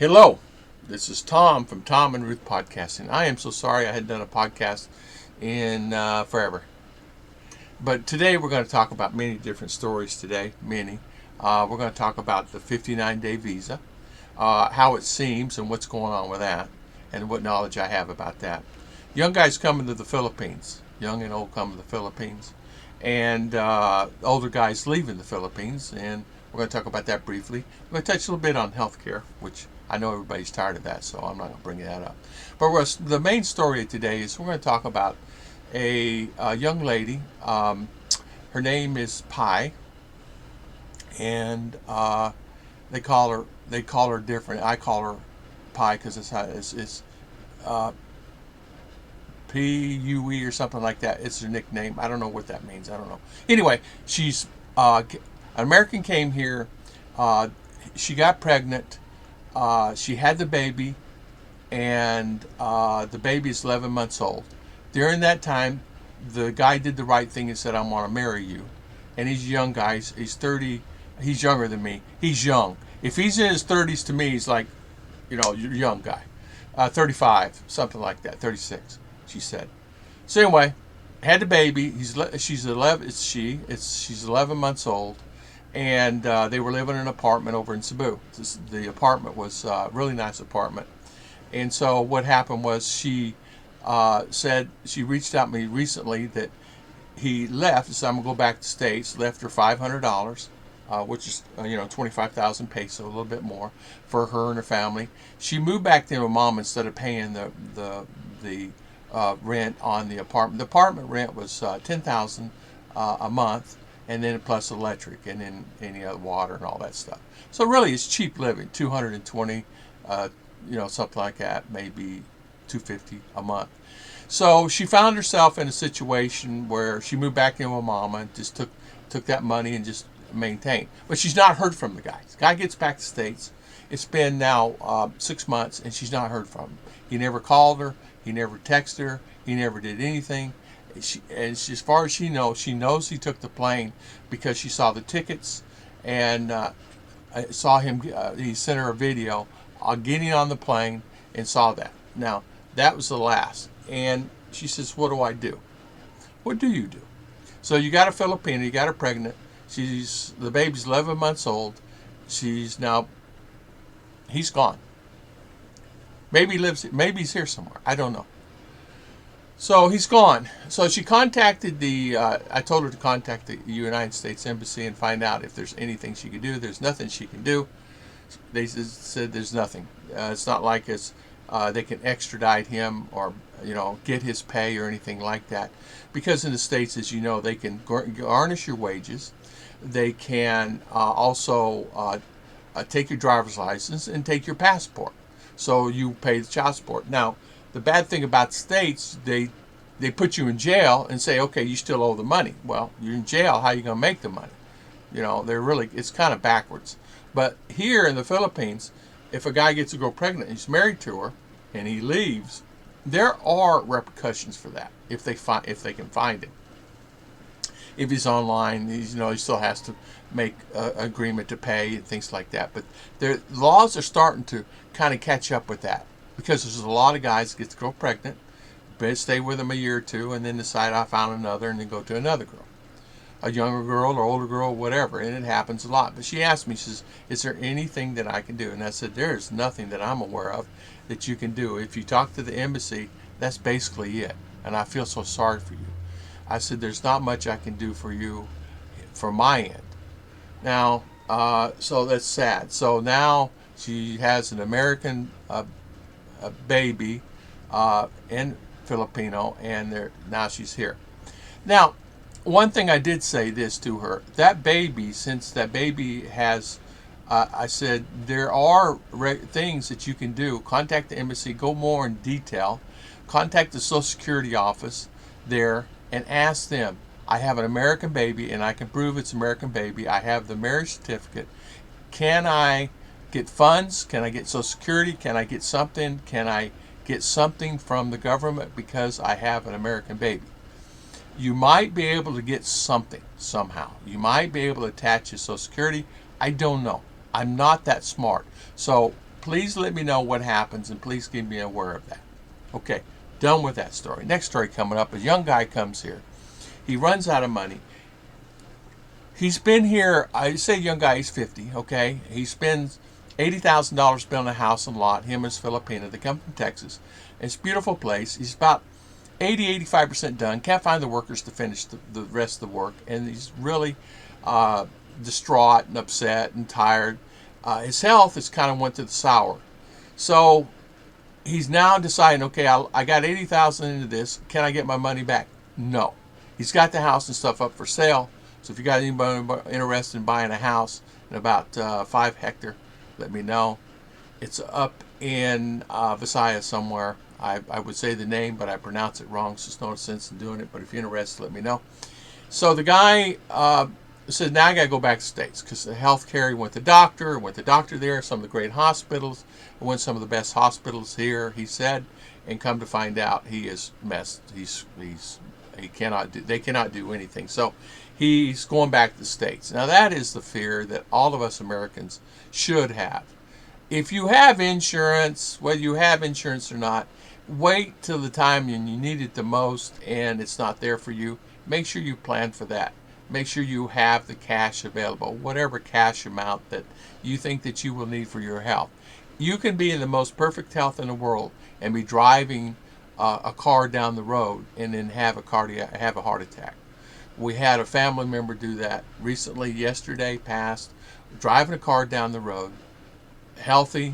Hello, this is Tom from Tom and Ruth Podcasting. I am so sorry I hadn't done a podcast in forever. But today we're going to talk about many different stories today, many. We're going to talk about the 59-day visa, how it seems and what's going on with that, and what knowledge I have about that. Young guys coming to the Philippines, young and old coming to the Philippines, and older guys leaving the Philippines, and we're going to talk about that briefly. We're going to touch a little bit on healthcare, which I know everybody's tired of that, so I'm not going to bring that up. But the main story today is we're going to talk about a young lady. Her name is Pi, and they call her different. I call her Pi because it's Pue or something like that. It's her nickname. I don't know what that means. I don't know. Anyway, she's an American, came here. She got pregnant. She had the baby, and the baby is 11 months old. During that time, the guy did the right thing and said, "I want to marry you." And he's a young guy. He's 30. He's younger than me. He's young. If he's in his 30s, to me, he's like, you're a young guy. 35, something like that. 36, she said. So anyway, had the baby. She's 11. She's 11 months old. And they were living in an apartment over in Cebu. The apartment was a really nice apartment. And so what happened was she said, she reached out to me recently that he left, so I'm going to go back to the States, left her $500, which is, 25,000 peso, a little bit more, for her and her family. She moved back to her mom instead of paying the rent on the apartment. The apartment rent was 10,000 a month, and then plus electric, and then any other water and all that stuff. So really, it's cheap living. 220, something like that, maybe 250 a month. So she found herself in a situation where she moved back in with mama and just took that money and just maintained. But she's not heard from the guy. The guy gets back to the States. It's been now 6 months, and she's not heard from him. He never called her. He never texted her. He never did anything. As far as she knows he took the plane because she saw the tickets, and I saw him. He sent her a video getting on the plane and saw that. Now, that was the last. And she says, "What do I do?" What do you do? So you got a Filipina, you got her pregnant. The baby's 11 months old. He's gone. Maybe he's here somewhere. I don't know. So he's gone. So she contacted I told her to contact the United States Embassy and find out if there's anything she could do. There's nothing she can do. They said there's nothing. It's not like they can extradite him or, get his pay or anything like that. Because in the States, as you know, they can garnish your wages. They can also take your driver's license and take your passport. So you pay the child support. Now, the bad thing about the States, they put you in jail and say, okay, you still owe the money. Well, you're in jail. How are you going to make the money? It's kind of backwards. But here in the Philippines, if a guy gets a girl pregnant and he's married to her and he leaves, there are repercussions for that if they can find him. If he's online, he still has to make an agreement to pay and things like that. But the laws are starting to kind of catch up with that. Because there's a lot of guys that get the girl pregnant, but stay with them a year or two, and then decide I found another, and then go to another girl, a younger girl or older girl, whatever, and it happens a lot. But she asked me, she says, "Is there anything that I can do?" And I said, "There's nothing that I'm aware of that you can do. If you talk to the embassy, that's basically it. And I feel so sorry for you." I said, "There's not much I can do for you, from my end." Now, so that's sad. So now she has an American baby in Filipino, and now she's here. Now, one thing I did say this to her, since that baby has, I said, there are things that you can do. Contact the embassy, go more in detail, contact the Social Security office there and ask them, "I have an American baby and I can prove it's an American baby. I have the marriage certificate. Can I get funds? Can I get Social Security? Can I get something? Can I get something from the government because I have an American baby?" You might be able to get something somehow. You might be able to attach your Social Security. I don't know. I'm not that smart. So please let me know what happens, and please keep me aware of that. Okay, done with that story. Next story coming up, a young guy comes here. He runs out of money. He's been here, I say young guy, he's 50, okay? He spends $80,000 building a house and lot, him and his Filipina. They come from Texas. It's a beautiful place. He's about 85% done. Can't find the workers to finish the rest of the work. And he's really distraught and upset and tired. His health has kind of went to the sour. So he's now deciding, okay, I got $80,000 into this. Can I get my money back? No. He's got the house and stuff up for sale. So if you got anybody interested in buying a house in about 5 hectares, let me know. It's up in Visayas somewhere. I would say the name, but I pronounce it wrong, so there's no sense in doing it. But if you're interested, let me know. So the guy says, now I got to go back to the States because the health care, he went to the doctor there, some of the great hospitals, went to some of the best hospitals here, he said, and come to find out he is messed. They cannot do anything. So he's going back to the States. Now that is the fear that all of us Americans should have. If you have insurance, whether you have insurance or not, wait till the time when you need it the most and it's not there for you. Make sure you plan for that. Make sure you have the cash available, whatever cash amount that you think that you will need for your health. You can be in the most perfect health in the world and be driving a car down the road and then have a heart attack. We had a family member do that recently, yesterday passed, driving a car down the road, healthy.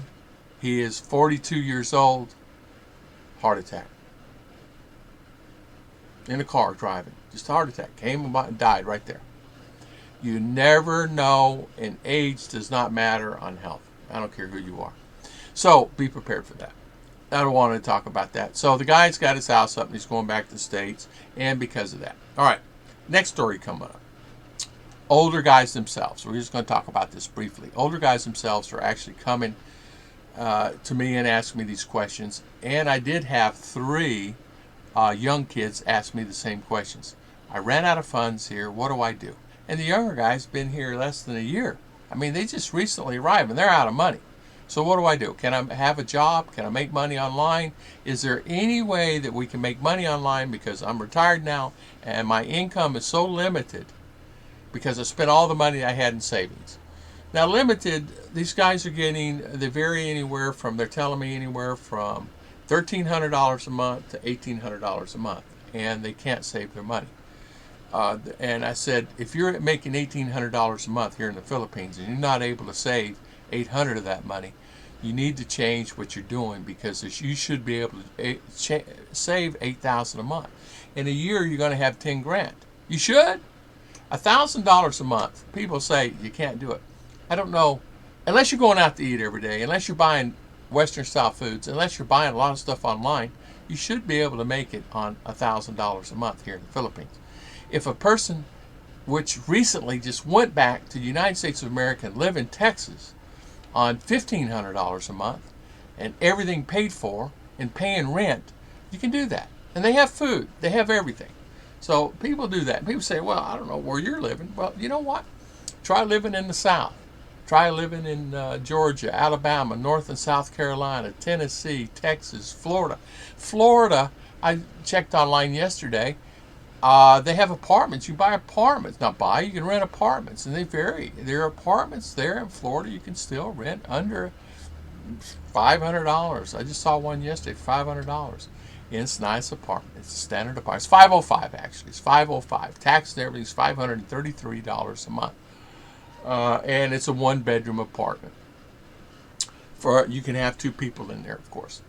He is 42 years old, heart attack. In a car driving, just a heart attack. Came about and died right there. You never know, and age does not matter on health. I don't care who you are. So be prepared for that. I don't want to talk about that. So the guy's got his house up and he's going back to the States, and because of that. All right, next story coming up. Older guys themselves. We're just going to talk about this briefly. Older guys themselves are actually coming to me and asking me these questions. And I did have 3 young kids ask me the same questions. I ran out of funds here. What do I do? And the younger guy's been here less than a year. I mean, they just recently arrived and they're out of money. So what do I do? Can I have a job? Can I make money online? Is there any way that we can make money online, because I'm retired now and my income is so limited because I spent all the money I had in savings. Now limited, these guys are getting, they vary anywhere from, they're telling me anywhere from $1,300 a month to $1,800 a month, and they can't save their money. And I said, if you're making $1,800 a month here in the Philippines and you're not able to save $800 of that money, you need to change what you're doing, because you should be able to save $8,000 a month. In a year, you're going to have 10 grand. You should. $1,000 a month. People say you can't do it. I don't know. Unless you're going out to eat every day, unless you're buying Western style foods, unless you're buying a lot of stuff online, you should be able to make it on $1,000 a month here in the Philippines. If a person which recently just went back to the United States of America and live in Texas on $1,500 a month and everything paid for and paying rent, you can do that. And they have food. They have everything. So people do that. People say, well, I don't know where you're living. Well, you know what? Try living in the South. Try living in Georgia, Alabama, North and South Carolina, Tennessee, Texas, Florida. Florida, I checked online yesterday. They have apartments. You buy apartments. Not buy, you can rent apartments. And they vary. There are apartments there in Florida you can still rent under $500. I just saw one yesterday, $500. It's a nice apartment. It's a standard apartment. It's $505 actually. It's $505. Tax and everything's $533 a month. And it's a 1-bedroom apartment. You can have 2 people in there, of course.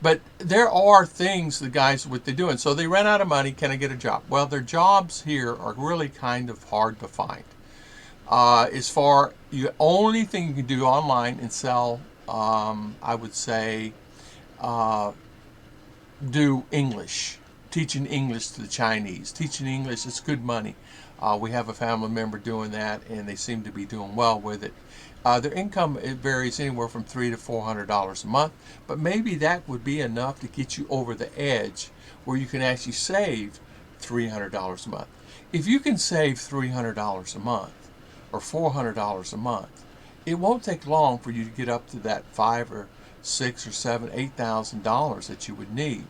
But there are things the guys, what they're doing. So they run out of money. Can I get a job? Well, their jobs here are really kind of hard to find. The only thing you can do online and sell, I would say, do English. Teaching English to the Chinese. Teaching English is good money. We have a family member doing that, and they seem to be doing well with it. Their income, it varies anywhere from $300 to $400 a month, but maybe that would be enough to get you over the edge where you can actually save $300 a month. If you can save $300 a month or $400 a month, it won't take long for you to get up to that $500 $6,000 or $7,000, $8,000 that you would need.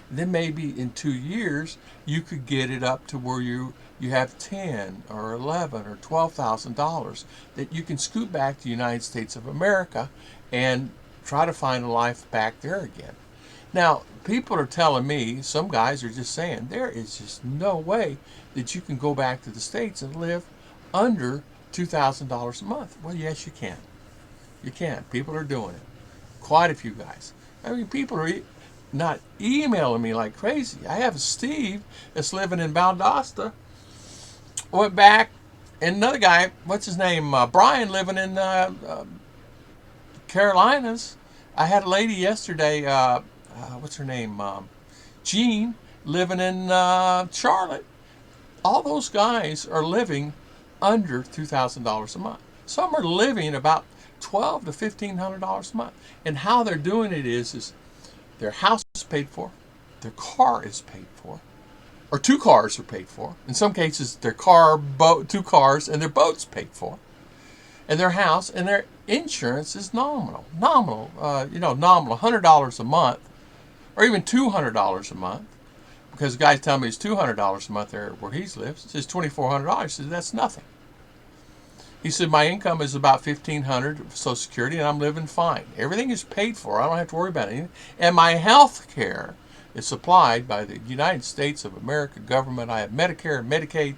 And then maybe in 2 years you could get it up to where you have $10,000 or $11,000 or $12,000 that you can scoot back to the United States of America and try to find a life back there again. Now, people are telling me, some guys are just saying, there is just no way that you can go back to the States and live under $2,000 a month. Well, yes, you can. You can. People are doing it. Quite a few guys. I mean, people are not emailing me like crazy. I have Steve that's living in Valdosta. Went back, and another guy, what's his name? Brian, living in Carolinas. I had a lady yesterday, what's her name? Jean, living in Charlotte. All those guys are living under $2,000 a month. Some are living about $1,200 to $1,500 a month. And how they're doing it is their house is paid for, their car is paid for, or 2 cars are paid for. In some cases, their car, boat, 2 cars, and their boat's paid for, and their house and their insurance is nominal. Nominal, $100 a month, or even $200 a month. Because the guy's telling me it's $200 a month there where he lives. It says $2,400. He says that's nothing. He said my income is about $1,500 for Social Security, and I'm living fine. Everything is paid for. I don't have to worry about anything. And my health care is supplied by the United States of America government. I have Medicare and Medicaid,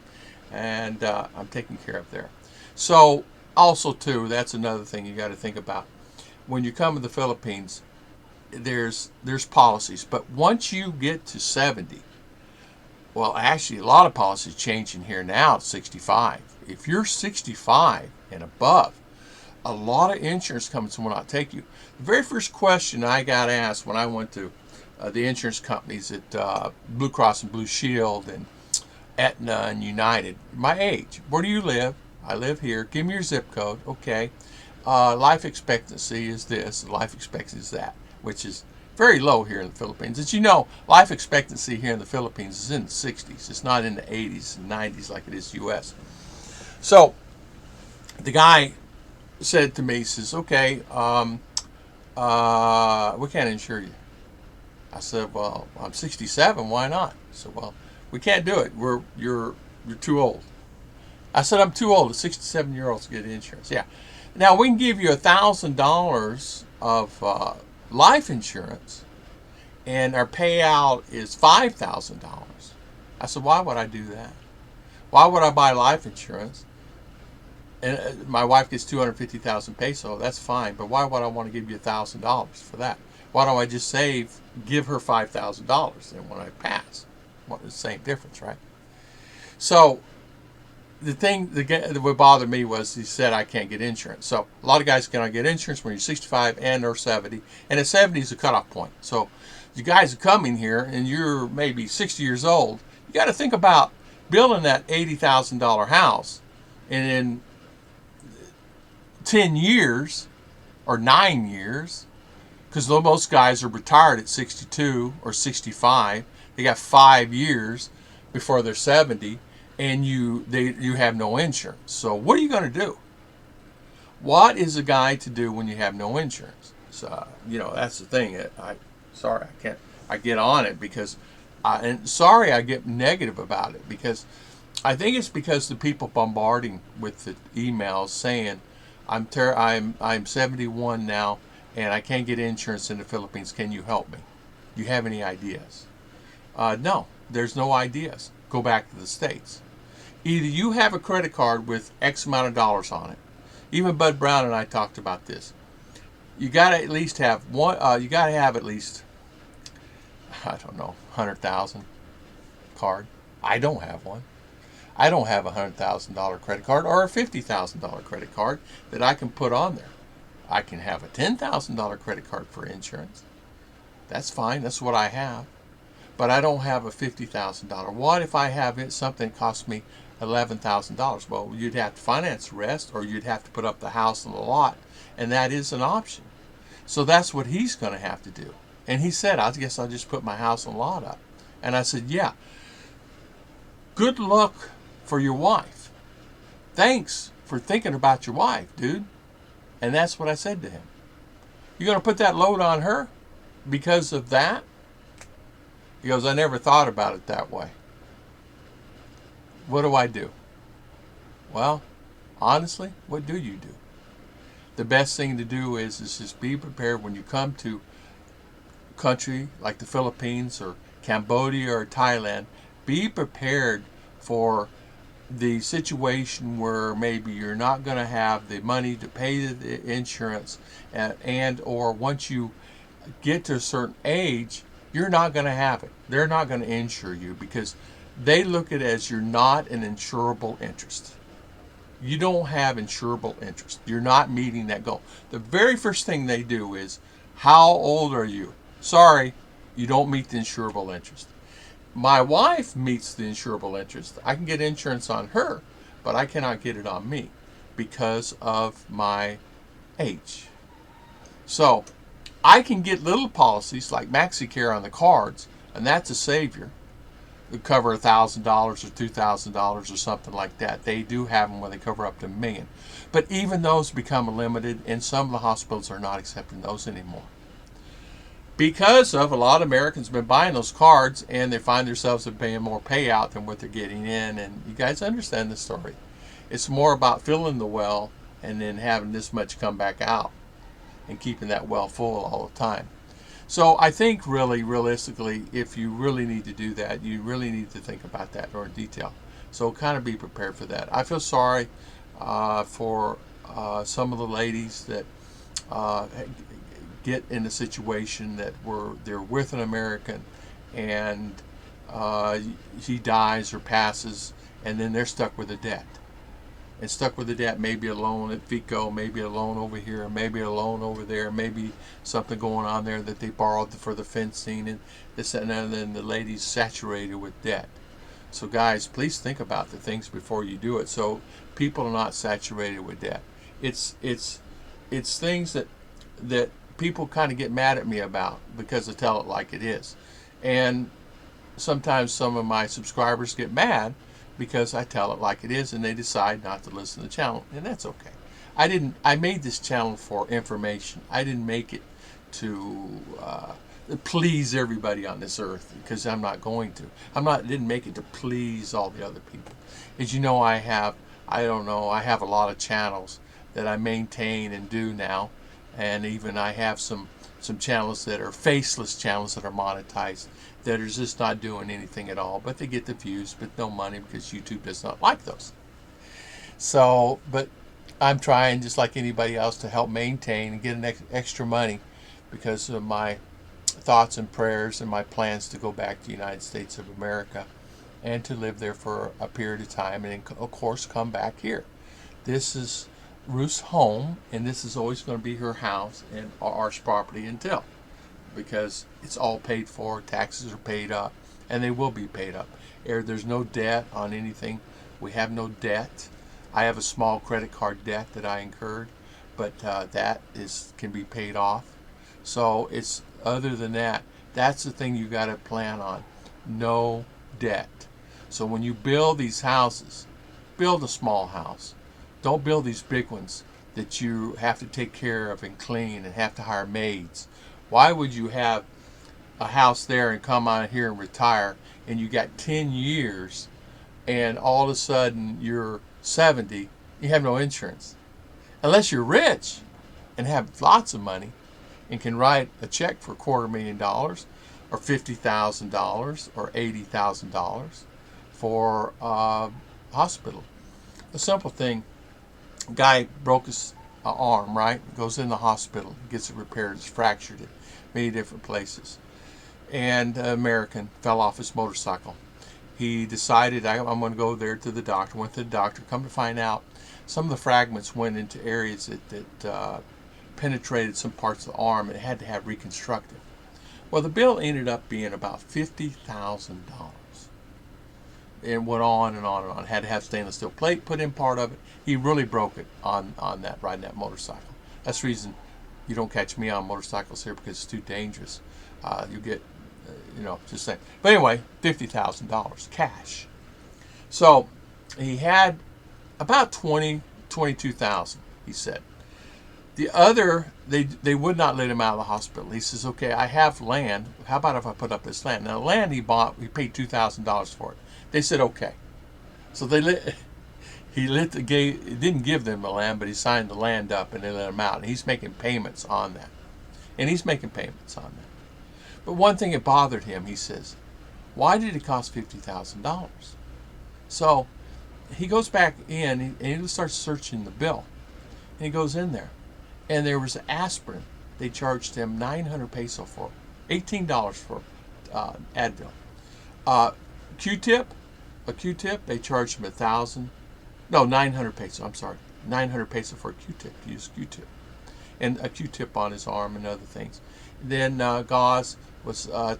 and I'm taken care of there. So also, too, that's another thing you got to think about. When you come to the Philippines, there's policies. But once you get to 70, well, actually, a lot of policies changing here now at 65. If you're 65 and above, a lot of insurance companies will not take you. The very first question I got asked when I went to the insurance companies at Blue Cross and Blue Shield and Aetna and United, my age. Where do you live? I live here. Give me your zip code. Okay. Life expectancy is this. Life expectancy is that, which is very low here in the Philippines. As you know, life expectancy here in the Philippines is in the 60s. It's not in the 80s and 90s like it is U.S. So the guy said to me, he says, okay, we can't insure you. I said, well, I'm 67. Why not? He said, well, we can't do it. You're too old. I said, I'm too old. A 67-year-old to get insurance. Yeah. Now, we can give you $1,000 of life insurance, and our payout is $5,000. I said, why would I do that? Why would I buy life insurance? And my wife gets 250,000 peso. That's fine, but why would I want to give you $1,000 for that? Why don't I just give her $5,000, and when I pass, well, it's the same difference, right? So the thing that would bother me was he said I can't get insurance. So a lot of guys cannot get insurance when you're 65 and or 70, and at 70 is a cutoff point. So you guys are coming here and you're maybe 60 years old. You got to think about building that $80,000 house, and in 10 years or 9 years, because most guys are retired at 62 or 65. They got 5 years before they're 70, and you have no insurance. So what are you going to do? What is a guy to do when you have no insurance? So that's the thing. I get on it because I get negative about it, because I think it's because the people bombarding with the emails saying I'm 71 now and I can't get insurance in the Philippines. Can you help me? Do you have any ideas? No, there's no ideas. Go back to the States. Either you have a credit card with X amount of dollars on it. Even Bud Brown and I talked about this. You got to at least have one. You got to have at least, I don't know, 100,000 card. I don't have one. I don't have a $100,000 credit card or a $50,000 credit card that I can put on there. I can have a $10,000 credit card for insurance. That's fine. That's what I have. But I don't have a $50,000. What if I have something that costs me $11,000? Well, you'd have to finance the rest, or you'd have to put up the house and the lot, and that is an option. So that's what he's going to have to do. And he said, I guess I'll just put my house and lot up. And I said, yeah. Good luck for your wife. Thanks for thinking about your wife, dude. And that's what I said to him. You're going to put that load on her because of that? He goes, I never thought about it that way. What do I do? Well, honestly, what do you do? The best thing to do is just be prepared when you come to a country like the Philippines or Cambodia or Thailand. Be prepared for the situation where maybe you're not going to have the money to pay the insurance, and or once you get to a certain age, you're not going to have it. They're not going to insure you because they look at it as you're not an insurable interest. You don't have insurable interest. You're not meeting that goal. The very first thing they do is, how old are you? Sorry, you don't meet the insurable interest. My wife meets the insurable interest. I can get insurance on her, but I cannot get it on me because of my age. So I can get little policies like MaxiCare on the cards, and that's a savior. They cover $1,000 or $2,000 or something like that. They do have them where they cover up to $1 million. But even those become limited, and some of the hospitals are not accepting those anymore. Because of a lot of Americans have been buying those cards, and they find themselves paying more payout than what they're getting in. And you guys understand the story. It's more about filling the well and then having this much come back out and keeping that well full all the time. So I think really, realistically, if you really need to do that, you really need to think about that in detail. So kind of be prepared for that. I feel sorry for some of the ladies that get in a situation that they're with an American and he dies or passes, and then they're stuck with a debt. And stuck with the debt, maybe a loan at FICO, maybe a loan over here, maybe a loan over there, maybe something going on there that they borrowed for the fencing and this and that, and then the lady's saturated with debt. So guys, please think about the things before you do it, so people are not saturated with debt. It's things that people kind of get mad at me about because I tell it like it is. And sometimes some of my subscribers get mad because I tell it like it is, and they decide not to listen to the channel, and that's okay. I made this channel for information. I didn't make it to please everybody on this earth, because I'm not going to. Didn't make it to please all the other people. As you know, I have a lot of channels that I maintain and do now, and even I have some channels that are faceless channels that are monetized, that are just not doing anything at all, but they get the views but no money because YouTube does not like those. So, but I'm trying, just like anybody else, to help maintain and get an extra money because of my thoughts and prayers and my plans to go back to the United States of America and to live there for a period of time, and then, of course, come back here. This is Ruth's home, and this is always going to be her house and our property until, because it's all paid for, taxes are paid up, and they will be paid up. There's no debt on anything. We have no debt. I have a small credit card debt that I incurred, but that can be paid off. So it's, other than that, that's the thing you got to plan on. No debt. So when you build these houses, build a small house. Don't build these big ones that you have to take care of and clean and have to hire maids. Why would you have a house there and come on here and retire, and you got 10 years and all of a sudden you're 70, you have no insurance? Unless you're rich and have lots of money and can write a check for $250,000 or $50,000 or $80,000 for a hospital. A simple thing. Guy broke his arm, right? Goes in the hospital, gets it repaired, it's fractured it, many different places. And an American fell off his motorcycle. He decided, I'm going to go there to the doctor. Went to the doctor. Come to find out, some of the fragments went into areas that penetrated some parts of the arm, and it had to have reconstructed. Well, the bill ended up being about $50,000. It went on and on and on. Had to have stainless steel plate put in part of it. He really broke it on that, riding that motorcycle. That's the reason you don't catch me on motorcycles here, because it's too dangerous. You get, just saying. But anyway, $50,000 cash. So he had about 22,000, he said. The other, they would not let him out of the hospital. He says, okay, I have land. How about if I put up this land? Now, the land he bought, he paid $2,000 for it. They said, okay. So he didn't give them the land, but he signed the land up and they let him out. And he's making payments on that. But one thing that bothered him, he says, why did it cost $50,000? So he goes back in and he starts searching the bill. And he goes in there. And there was aspirin. They charged him 900 peso for $18 for Advil. Q-tip, a Q-tip, they charged him 900 peso. I'm sorry, 900 peso for a Q-tip. To use Q-tip, and a Q-tip on his arm and other things. Then gauze was $5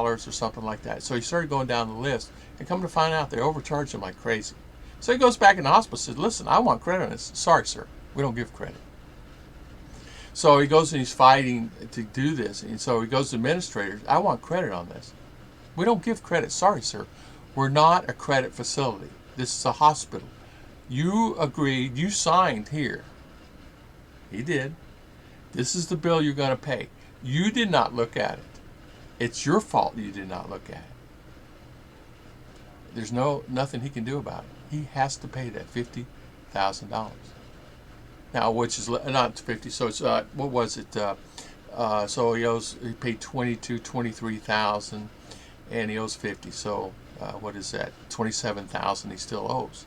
or something like that. So he started going down the list, and come to find out they overcharged him like crazy. So he goes back in the hospital and says, "Listen, I want credit on this." "Sorry, sir, we don't give credit." So he goes and he's fighting to do this. And so he goes to administrators. "I want credit on this." "We don't give credit." "Sorry, sir. We're not a credit facility. This is a hospital. You agreed. You signed here." He did. "This is the bill you're going to pay. You did not look at it. It's your fault you did not look at it." There's nothing he can do about it. He has to pay that $50,000. Now, which is not 50, so it's, what was it? So he paid 23,000, and he owes 50. So what is that? 27,000 he still owes.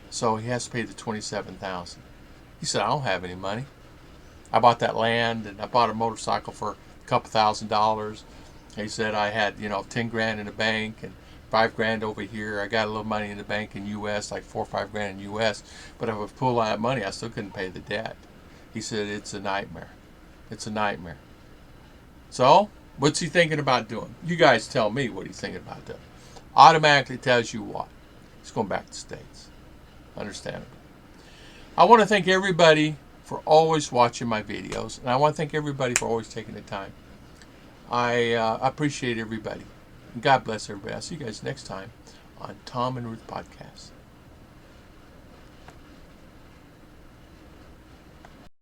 So he has to pay the 27,000. He said, "I don't have any money. I bought that land, and I bought a motorcycle for a couple $1,000s. He said, I had, 10 grand in the bank and 5 grand over here. I got a little money in the bank in U.S., like 4 or 5 grand in U.S. But if I pulled all that money, I still couldn't pay the debt." He said, "It's a nightmare. It's a nightmare." So, what's he thinking about doing? You guys tell me what he's thinking about doing. Automatically tells you what? He's going back to the States. Understandable. I want to thank everybody for always watching my videos. And I want to thank everybody for always taking the time. I appreciate everybody. God bless everybody. I'll see you guys next time on Tom and Ruth Podcast.